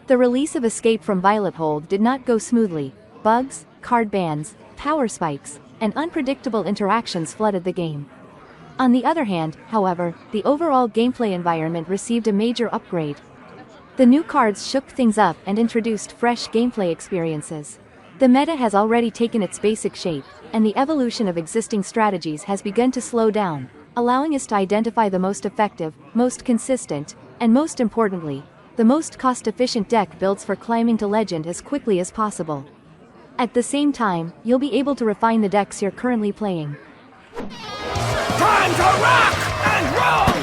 The release of Escape from Violet Hold did not go smoothly. Bugs, card bans, power spikes, and unpredictable interactions flooded the game. On the other hand, however, the overall gameplay environment received a major upgrade. The new cards shook things up and introduced fresh gameplay experiences. The meta has already taken its basic shape, and the evolution of existing strategies has begun to slow down, allowing us to identify the most effective, most consistent, and most importantly, the most cost-efficient deck builds for climbing to legend as quickly as possible. At the same time, you'll be able to refine the decks you're currently playing. Time to rock and roll!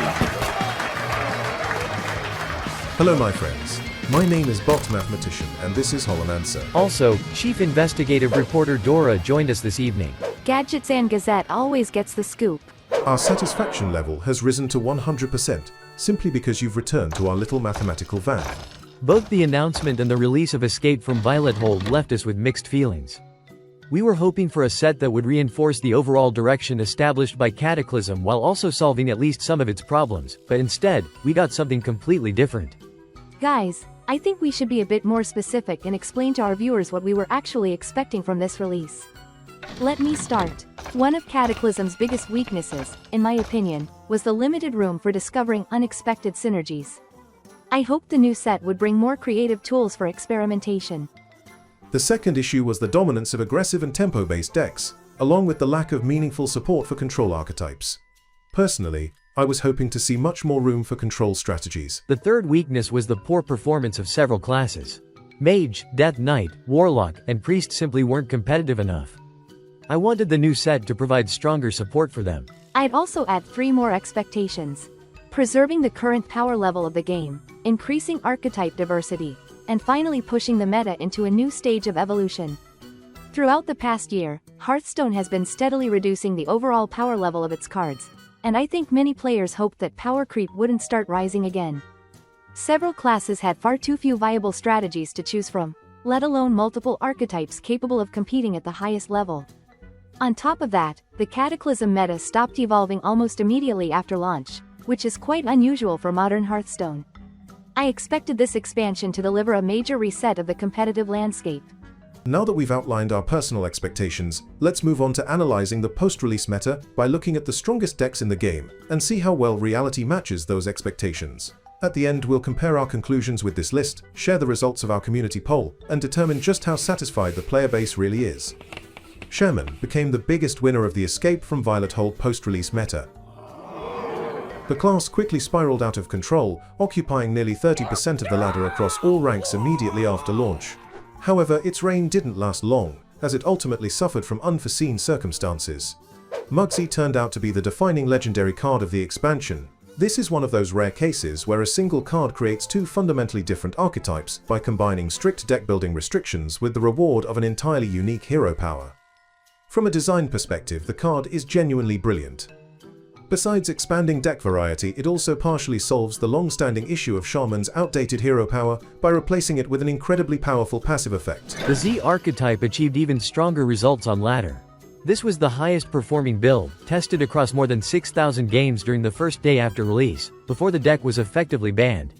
Hello my friends, my name is Bot Mathematician and this is Holomancer. Also, Chief Investigative Reporter Dora joined us this evening. Gadgets and Gazette always gets the scoop. Our satisfaction level has risen to 100%, simply because you've returned to our little mathematical van. Both the announcement and the release of Escape from Violet Hold left us with mixed feelings. We were hoping for a set that would reinforce the overall direction established by Cataclysm while also solving at least some of its problems, but instead, we got something completely different. Guys, I think we should be a bit more specific and explain to our viewers what we were actually expecting from this release. Let me start. One of Cataclysm's biggest weaknesses, in my opinion, was the limited room for discovering unexpected synergies. I hoped the new set would bring more creative tools for experimentation. The second issue was the dominance of aggressive and tempo-based decks, along with the lack of meaningful support for control archetypes. Personally, I was hoping to see much more room for control strategies. The third weakness was the poor performance of several classes. Mage, Death Knight, Warlock, and Priest simply weren't competitive enough. I wanted the new set to provide stronger support for them. I'd also add 3 more expectations. Preserving the current power level of the game, increasing archetype diversity, and finally pushing the meta into a new stage of evolution. Throughout the past year, Hearthstone has been steadily reducing the overall power level of its cards, and I think many players hoped that power creep wouldn't start rising again. Several classes had far too few viable strategies to choose from, let alone multiple archetypes capable of competing at the highest level. On top of that, the Cataclysm meta stopped evolving almost immediately after launch, which is quite unusual for modern Hearthstone. I expected this expansion to deliver a major reset of the competitive landscape. Now that we've outlined our personal expectations, let's move on to analyzing the post-release meta by looking at the strongest decks in the game and see how well reality matches those expectations. At the end, we'll compare our conclusions with this list, share the results of our community poll, and determine just how satisfied the player base really is. Shaman became the biggest winner of the Escape from Violet Hold post-release meta. The class quickly spiraled out of control, occupying nearly 30% of the ladder across all ranks immediately after launch. However, its reign didn't last long, as it ultimately suffered from unforeseen circumstances. Mugsy turned out to be the defining legendary card of the expansion. This is one of those rare cases where a single card creates 2 fundamentally different archetypes by combining strict deck-building restrictions with the reward of an entirely unique hero power. From a design perspective, the card is genuinely brilliant. Besides expanding deck variety, it also partially solves the long-standing issue of Shaman's outdated hero power by replacing it with an incredibly powerful passive effect. The Z archetype achieved even stronger results on ladder. This was the highest performing build, tested across more than 6,000 games during the first day after release, before the deck was effectively banned.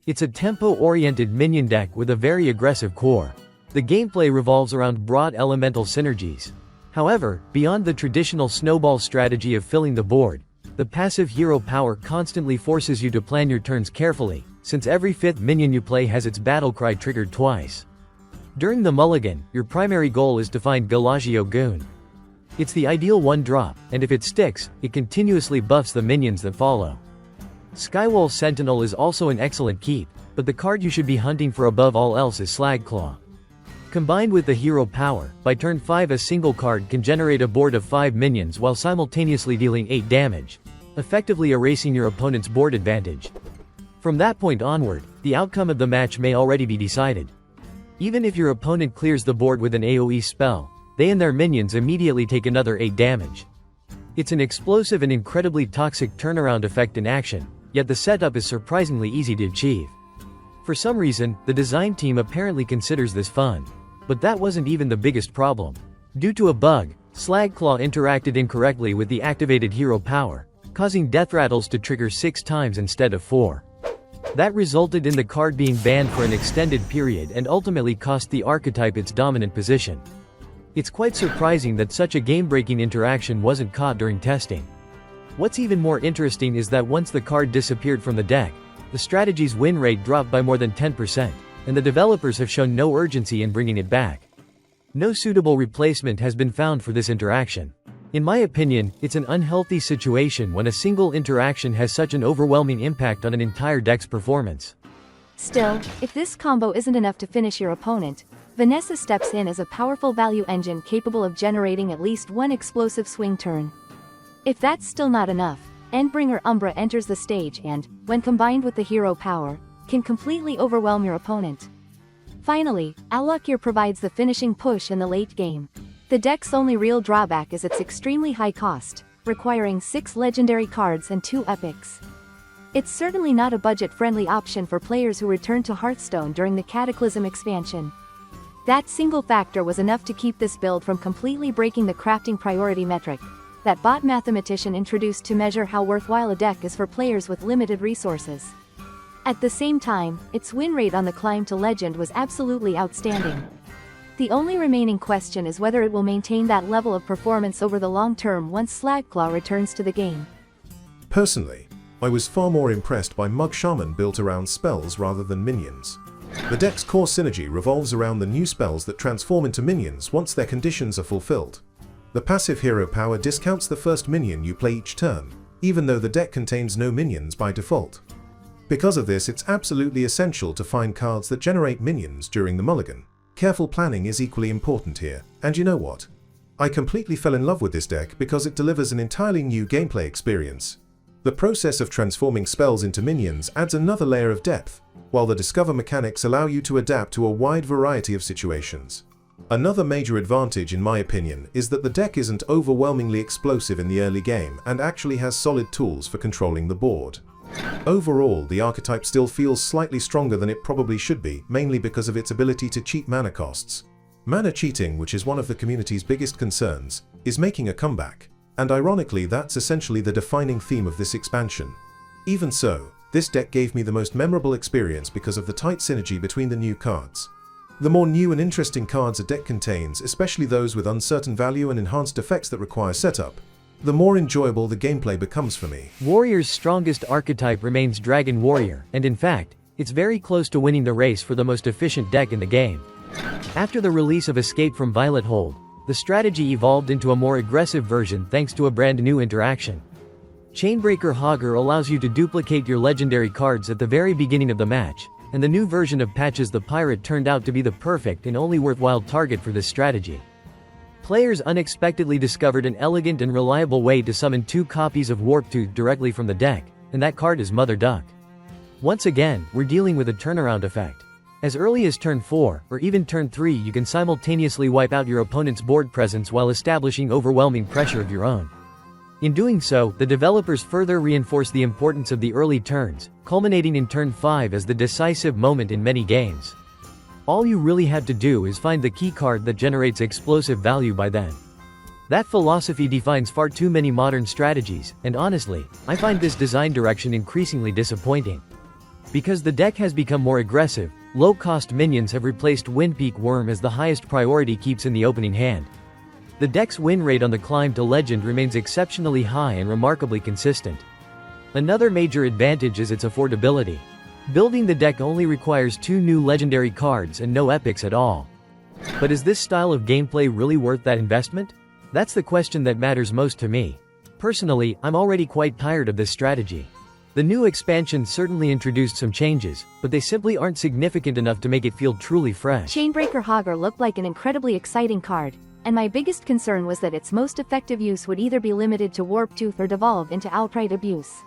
It's a tempo-oriented minion deck with a very aggressive core. The gameplay revolves around broad elemental synergies. However, beyond the traditional snowball strategy of filling the board, the passive hero power constantly forces you to plan your turns carefully, since every 5th minion you play has its battle cry triggered twice. During the mulligan, your primary goal is to find Galagio Goon. It's the ideal 1-drop, and if it sticks, it continuously buffs the minions that follow. Skywall Sentinel is also an excellent keep, but the card you should be hunting for above all else is Slagclaw. Combined with the hero power, by turn 5 a single card can generate a board of 5 minions while simultaneously dealing 8 damage, effectively erasing your opponent's board advantage. From that point onward, the outcome of the match may already be decided. Even if your opponent clears the board with an AoE spell, they and their minions immediately take another 8 damage. It's an explosive and incredibly toxic turnaround effect in action, yet the setup is surprisingly easy to achieve. For some reason, the design team apparently considers this fun. But that wasn't even the biggest problem. Due to a bug, Slagclaw interacted incorrectly with the activated hero power, causing death rattles to trigger 6 times instead of 4. That resulted in the card being banned for an extended period and ultimately cost the archetype its dominant position. It's quite surprising that such a game-breaking interaction wasn't caught during testing. What's even more interesting is that once the card disappeared from the deck, the strategy's win rate dropped by more than 10%, and the developers have shown no urgency in bringing it back. No suitable replacement has been found for this interaction. In my opinion, it's an unhealthy situation when a single interaction has such an overwhelming impact on an entire deck's performance. Still, if this combo isn't enough to finish your opponent, Vanessa steps in as a powerful value engine capable of generating at least one explosive swing turn. If that's still not enough, Endbringer Umbra enters the stage and, when combined with the hero power, can completely overwhelm your opponent. Finally, Alakir provides the finishing push in the late game. The deck's only real drawback is its extremely high cost, requiring 6 legendary cards and 2 epics. It's certainly not a budget-friendly option for players who returned to Hearthstone during the Cataclysm expansion. That single factor was enough to keep this build from completely breaking the crafting priority metric that bot mathematician introduced to measure how worthwhile a deck is for players with limited resources. At the same time, its win rate on the climb to legend was absolutely outstanding. The only remaining question is whether it will maintain that level of performance over the long term once Slagclaw returns to the game. Personally, I was far more impressed by Mug Shaman built around spells rather than minions. The deck's core synergy revolves around the new spells that transform into minions once their conditions are fulfilled. The passive hero power discounts the first minion you play each turn, even though the deck contains no minions by default. Because of this, it's absolutely essential to find cards that generate minions during the mulligan. Careful planning is equally important here, and you know what? I completely fell in love with this deck because it delivers an entirely new gameplay experience. The process of transforming spells into minions adds another layer of depth, while the Discover mechanics allow you to adapt to a wide variety of situations. Another major advantage, in my opinion, is that the deck isn't overwhelmingly explosive in the early game and actually has solid tools for controlling the board. Overall, the archetype still feels slightly stronger than it probably should be, mainly because of its ability to cheat mana costs. Mana cheating, which is one of the community's biggest concerns, is making a comeback, and ironically that's essentially the defining theme of this expansion. Even so, this deck gave me the most memorable experience because of the tight synergy between the new cards. The more new and interesting cards a deck contains, especially those with uncertain value and enhanced effects that require setup, the more enjoyable the gameplay becomes for me. Warrior's strongest archetype remains Dragon Warrior, and in fact, it's very close to winning the race for the most efficient deck in the game. After the release of Escape from Violet Hold, the strategy evolved into a more aggressive version thanks to a brand new interaction. Chainbreaker Hogger allows you to duplicate your legendary cards at the very beginning of the match, and the new version of Patches the Pirate turned out to be the perfect and only worthwhile target for this strategy. Players unexpectedly discovered an elegant and reliable way to summon 2 copies of Warptooth directly from the deck, and that card is Mother Duck. Once again, we're dealing with a turnaround effect. As early as turn 4, or even turn 3, you can simultaneously wipe out your opponent's board presence while establishing overwhelming pressure of your own. In doing so, the developers further reinforce the importance of the early turns, culminating in turn 5 as the decisive moment in many games. All you really had to do is find the key card that generates explosive value by then. That philosophy defines far too many modern strategies, and honestly, I find this design direction increasingly disappointing. Because the deck has become more aggressive, low-cost minions have replaced Windpeak Worm as the highest priority keeps in the opening hand. The deck's win rate on the climb to legend remains exceptionally high and remarkably consistent. Another major advantage is its affordability. Building the deck only requires 2 new legendary cards and no epics at all. But is this style of gameplay really worth that investment? That's the question that matters most to me. Personally, I'm already quite tired of this strategy. The new expansion certainly introduced some changes, but they simply aren't significant enough to make it feel truly fresh. Chainbreaker Hogger looked like an incredibly exciting card, and my biggest concern was that its most effective use would either be limited to Warptooth or devolve into outright abuse.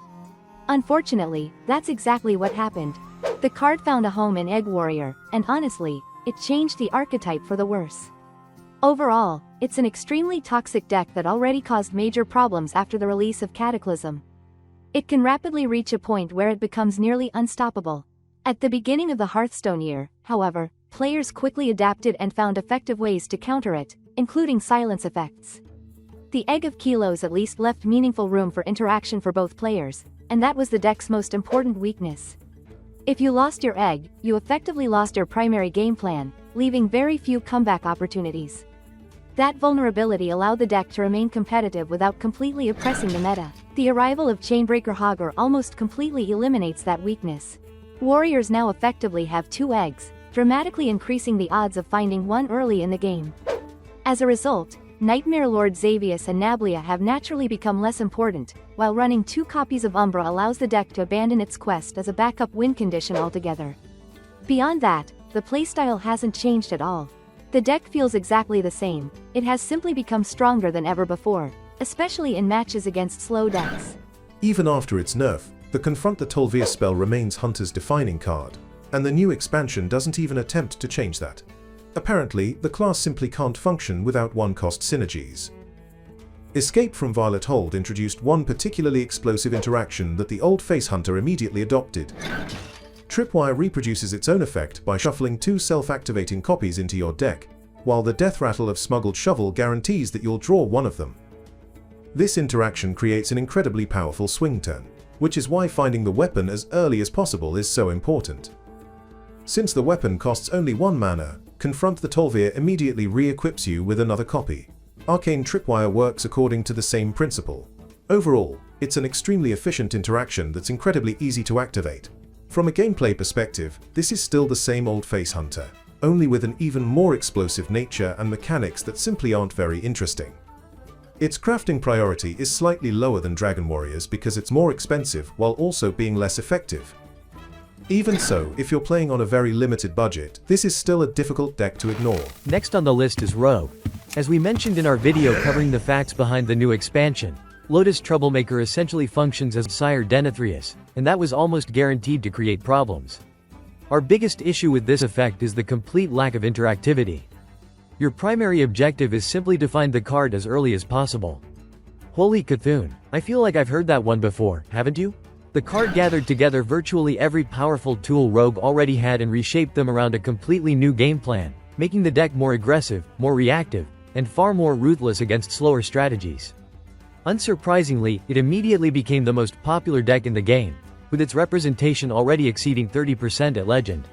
Unfortunately, that's exactly what happened. The card found a home in Egg Warrior, and honestly, it changed the archetype for the worse. Overall, it's an extremely toxic deck that already caused major problems after the release of Cataclysm. It can rapidly reach a point where it becomes nearly unstoppable. At the beginning of the Hearthstone year, however, players quickly adapted and found effective ways to counter it, including silence effects. The Egg of Kilos at least left meaningful room for interaction for both players, and that was the deck's most important weakness. If you lost your egg, you effectively lost your primary game plan, leaving very few comeback opportunities. That vulnerability allowed the deck to remain competitive without completely oppressing the meta. The arrival of Chainbreaker Hogger almost completely eliminates that weakness. Warriors now effectively have 2 eggs, dramatically increasing the odds of finding one early in the game. As a result, Nightmare Lord Xavius and Nablia have naturally become less important, while running 2 copies of Umbra allows the deck to abandon its quest as a backup win condition altogether. Beyond that, the playstyle hasn't changed at all. The deck feels exactly the same, it has simply become stronger than ever before, especially in matches against slow decks. Even after its nerf, the Confront the Tol'vir spell remains Hunter's defining card, and the new expansion doesn't even attempt to change that. Apparently, the class simply can't function without one-cost synergies. Escape from Violet Hold introduced one particularly explosive interaction that the old Face Hunter immediately adopted. Tripwire reproduces its own effect by shuffling 2 self-activating copies into your deck, while the Death Rattle of Smuggled Shovel guarantees that you'll draw one of them. This interaction creates an incredibly powerful swing turn, which is why finding the weapon as early as possible is so important. Since the weapon costs only 1 mana, Confront the Tol'vir immediately re-equips you with another copy. Arcane Tripwire works according to the same principle. Overall, it's an extremely efficient interaction that's incredibly easy to activate. From a gameplay perspective, this is still the same old Face Hunter, only with an even more explosive nature and mechanics that simply aren't very interesting. Its crafting priority is slightly lower than Dragon Warrior's because it's more expensive while also being less effective. Even so, if you're playing on a very limited budget, this is still a difficult deck to ignore. Next on the list is Rogue. As we mentioned in our video covering the facts behind the new expansion, Lotus Troublemaker essentially functions as Sire Denethrius, and that was almost guaranteed to create problems. Our biggest issue with this effect is the complete lack of interactivity. Your primary objective is simply to find the card as early as possible. Holy Cthulhu, I feel like I've heard that one before, haven't you? The card gathered together virtually every powerful tool Rogue already had and reshaped them around a completely new game plan, making the deck more aggressive, more reactive, and far more ruthless against slower strategies. Unsurprisingly, it immediately became the most popular deck in the game, with its representation already exceeding 30% at Legend.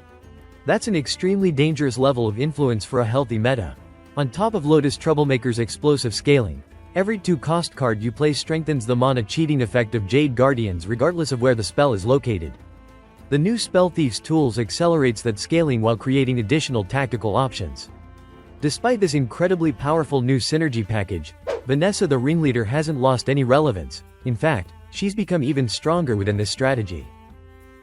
That's an extremely dangerous level of influence for a healthy meta. On top of Lotus Troublemaker's explosive scaling, every 2-cost card you play strengthens the mana cheating effect of Jade Guardians regardless of where the spell is located. The new Spell Thief's tools accelerates that scaling while creating additional tactical options. Despite this incredibly powerful new synergy package, Vanessa the Ringleader hasn't lost any relevance. In fact, she's become even stronger within this strategy.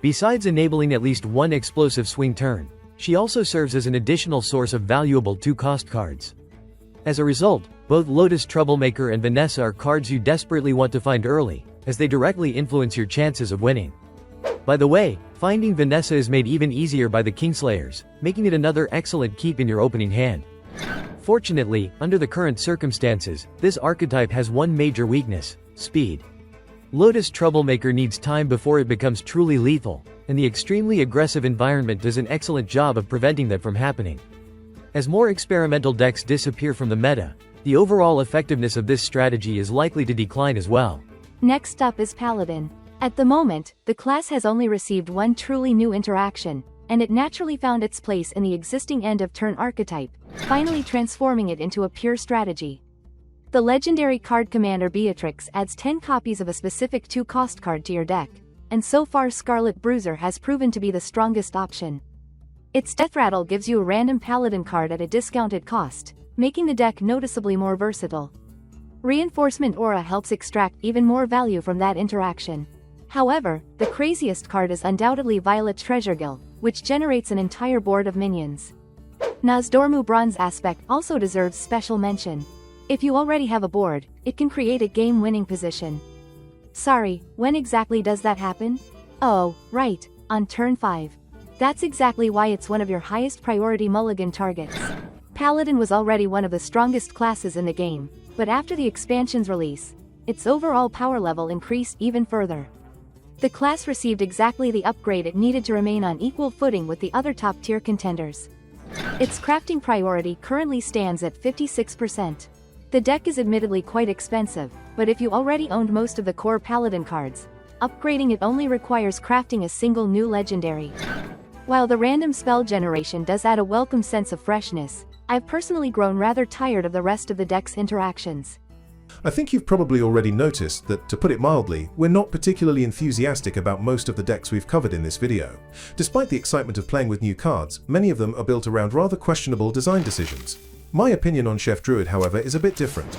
Besides enabling at least one explosive swing turn, she also serves as an additional source of valuable 2-cost cards. As a result, both Lotus Troublemaker and Vanessa are cards you desperately want to find early, as they directly influence your chances of winning. By the way, finding Vanessa is made even easier by the Kingslayers, making it another excellent keep in your opening hand. Fortunately, under the current circumstances, this archetype has one major weakness: speed. Lotus Troublemaker needs time before it becomes truly lethal, and the extremely aggressive environment does an excellent job of preventing that from happening. As more experimental decks disappear from the meta, the overall effectiveness of this strategy is likely to decline as well. Next up is Paladin. At the moment, the class has only received one truly new interaction, and it naturally found its place in the existing end-of-turn archetype, finally transforming it into a pure strategy. The legendary card Commander Beatrix adds 10 copies of a specific 2-cost card to your deck, and so far Scarlet Bruiser has proven to be the strongest option. Its Death Rattle gives you a random Paladin card at a discounted cost, making the deck noticeably more versatile. Reinforcement Aura helps extract even more value from that interaction. However, the craziest card is undoubtedly Violet Treasuregill, which generates an entire board of minions. Nozdormu Bronze Aspect also deserves special mention. If you already have a board, it can create a game-winning position. Sorry, when exactly does that happen? Oh, right, on turn 5. That's exactly why it's one of your highest priority mulligan targets. Paladin was already one of the strongest classes in the game, but after the expansion's release, its overall power level increased even further. The class received exactly the upgrade it needed to remain on equal footing with the other top-tier contenders. Its crafting priority currently stands at 56%. The deck is admittedly quite expensive, but if you already owned most of the core Paladin cards, upgrading it only requires crafting a single new legendary. While the random spell generation does add a welcome sense of freshness, I've personally grown rather tired of the rest of the deck's interactions. I think you've probably already noticed that, to put it mildly, we're not particularly enthusiastic about most of the decks we've covered in this video. Despite the excitement of playing with new cards, many of them are built around rather questionable design decisions. My opinion on Chef Druid, however, is a bit different.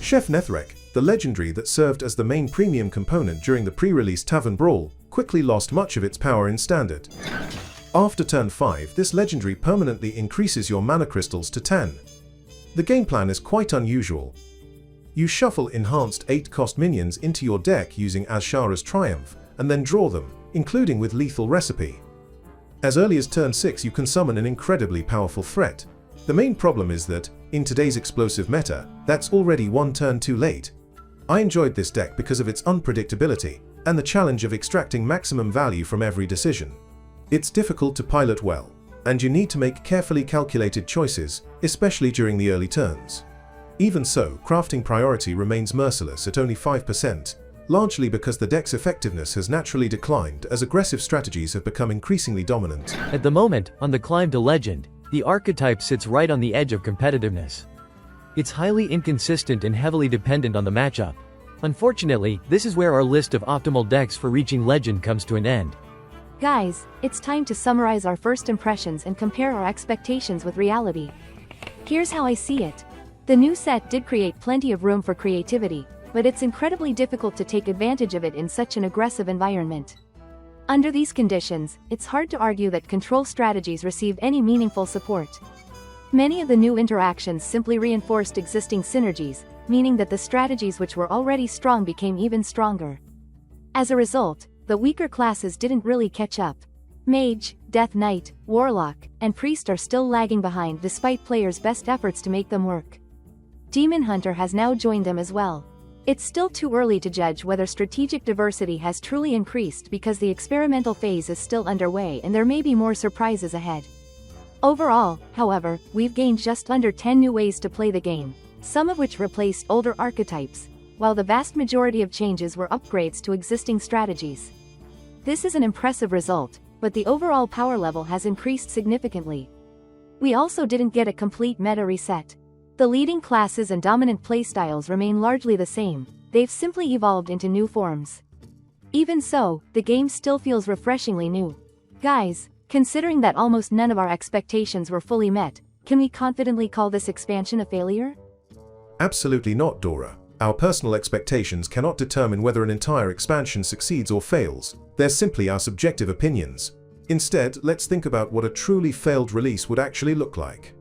Chef Nethrek, the legendary that served as the main premium component during the pre-release Tavern Brawl, quickly lost much of its power in Standard. After turn 5, this legendary permanently increases your mana crystals to 10. The game plan is quite unusual. You shuffle enhanced 8-cost minions into your deck using Azshara's Triumph, and then draw them, including with Lethal Recipe. As early as turn 6 you can summon an incredibly powerful threat. The main problem is that, in today's explosive meta, that's already one turn too late. I enjoyed this deck because of its unpredictability, and the challenge of extracting maximum value from every decision. It's difficult to pilot well, and you need to make carefully calculated choices, especially during the early turns. Even so, crafting priority remains merciless at only 5%, largely because the deck's effectiveness has naturally declined as aggressive strategies have become increasingly dominant. At the moment, on the climb to Legend, the archetype sits right on the edge of competitiveness. It's highly inconsistent and heavily dependent on the matchup. Unfortunately, this is where our list of optimal decks for reaching Legend comes to an end. Guys, it's time to summarize our first impressions and compare our expectations with reality. Here's how I see it. The new set did create plenty of room for creativity, but it's incredibly difficult to take advantage of it in such an aggressive environment. Under these conditions, it's hard to argue that control strategies received any meaningful support. Many of the new interactions simply reinforced existing synergies, meaning that the strategies which were already strong became even stronger. As a result, the weaker classes didn't really catch up. Mage, Death Knight, Warlock, and Priest are still lagging behind despite players' best efforts to make them work. Demon Hunter has now joined them as well. It's still too early to judge whether strategic diversity has truly increased because the experimental phase is still underway and there may be more surprises ahead. Overall, however, we've gained just under 10 new ways to play the game, some of which replaced older archetypes, while the vast majority of changes were upgrades to existing strategies. This is an impressive result, but the overall power level has increased significantly. We also didn't get a complete meta reset. The leading classes and dominant playstyles remain largely the same, they've simply evolved into new forms. Even so, the game still feels refreshingly new. Guys, considering that almost none of our expectations were fully met, can we confidently call this expansion a failure? Absolutely not, Dora. Our personal expectations cannot determine whether an entire expansion succeeds or fails. They're simply our subjective opinions. Instead, let's think about what a truly failed release would actually look like.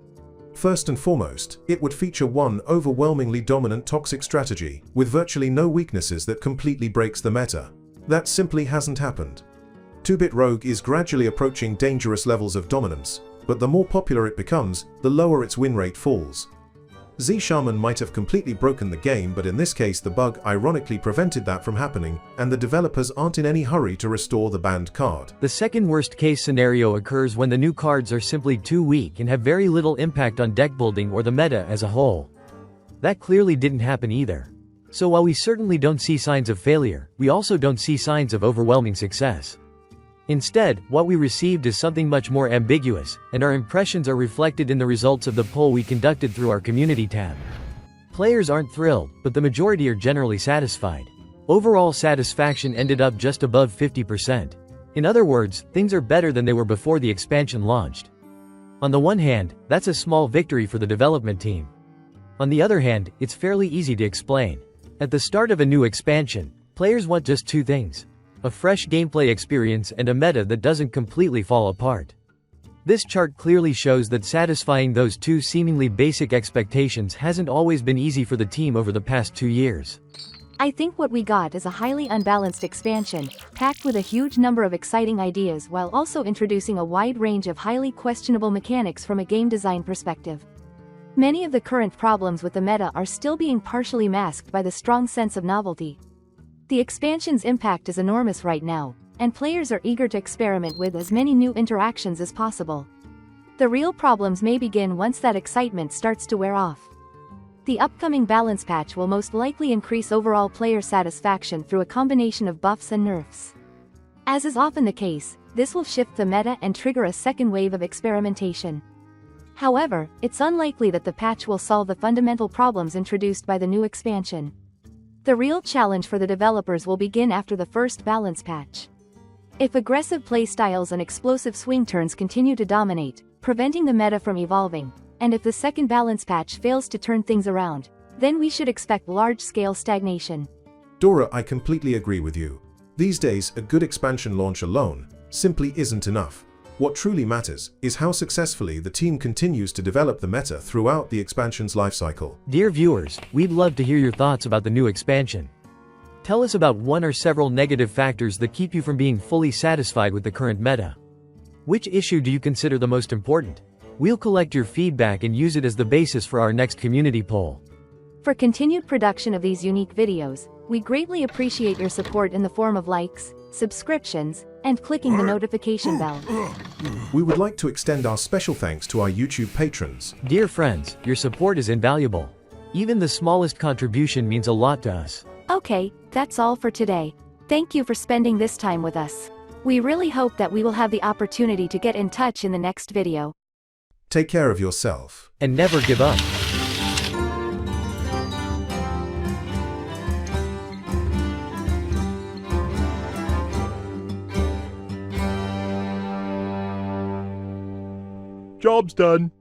First and foremost, it would feature one overwhelmingly dominant toxic strategy, with virtually no weaknesses that completely breaks the meta. That simply hasn't happened. 2-bit Rogue is gradually approaching dangerous levels of dominance, but the more popular it becomes, the lower its win rate falls. Shaman might have completely broken the game, but in this case the bug ironically prevented that from happening, and the developers aren't in any hurry to restore the banned card. The second worst case scenario occurs when the new cards are simply too weak and have very little impact on deck building or the meta as a whole. That clearly didn't happen either. So while we certainly don't see signs of failure, we also don't see signs of overwhelming success. Instead, what we received is something much more ambiguous, and our impressions are reflected in the results of the poll we conducted through our community tab. Players aren't thrilled, but the majority are generally satisfied. Overall satisfaction ended up just above 50%. In other words, things are better than they were before the expansion launched. On the one hand, that's a small victory for the development team. On the other hand, it's fairly easy to explain. At the start of a new expansion, players want just two things: a fresh gameplay experience and a meta that doesn't completely fall apart. This chart clearly shows that satisfying those two seemingly basic expectations hasn't always been easy for the team over the past 2 years. I think what we got is a highly unbalanced expansion, packed with a huge number of exciting ideas while also introducing a wide range of highly questionable mechanics from a game design perspective. Many of the current problems with the meta are still being partially masked by the strong sense of novelty. The expansion's impact is enormous right now, and players are eager to experiment with as many new interactions as possible. The real problems may begin once that excitement starts to wear off. The upcoming balance patch will most likely increase overall player satisfaction through a combination of buffs and nerfs. As is often the case, this will shift the meta and trigger a second wave of experimentation. However, it's unlikely that the patch will solve the fundamental problems introduced by the new expansion. The real challenge for the developers will begin after the first balance patch. If aggressive playstyles and explosive swing turns continue to dominate, preventing the meta from evolving, and if the second balance patch fails to turn things around, then we should expect large-scale stagnation. Dora, I completely agree with you. These days, a good expansion launch alone simply isn't enough. What truly matters is how successfully the team continues to develop the meta throughout the expansion's lifecycle. Dear viewers, we'd love to hear your thoughts about the new expansion. Tell us about one or several negative factors that keep you from being fully satisfied with the current meta. Which issue do you consider the most important? We'll collect your feedback and use it as the basis for our next community poll. For continued production of these unique videos, we greatly appreciate your support in the form of likes, subscriptions, and clicking the notification bell. We would like to extend our special thanks to our YouTube patrons. Dear friends, your support is invaluable. Even the smallest contribution means a lot to us. Okay, that's all for today. Thank you for spending this time with us. We really hope that we will have the opportunity to get in touch in the next video. Take care of yourself. And never give up. Job's done.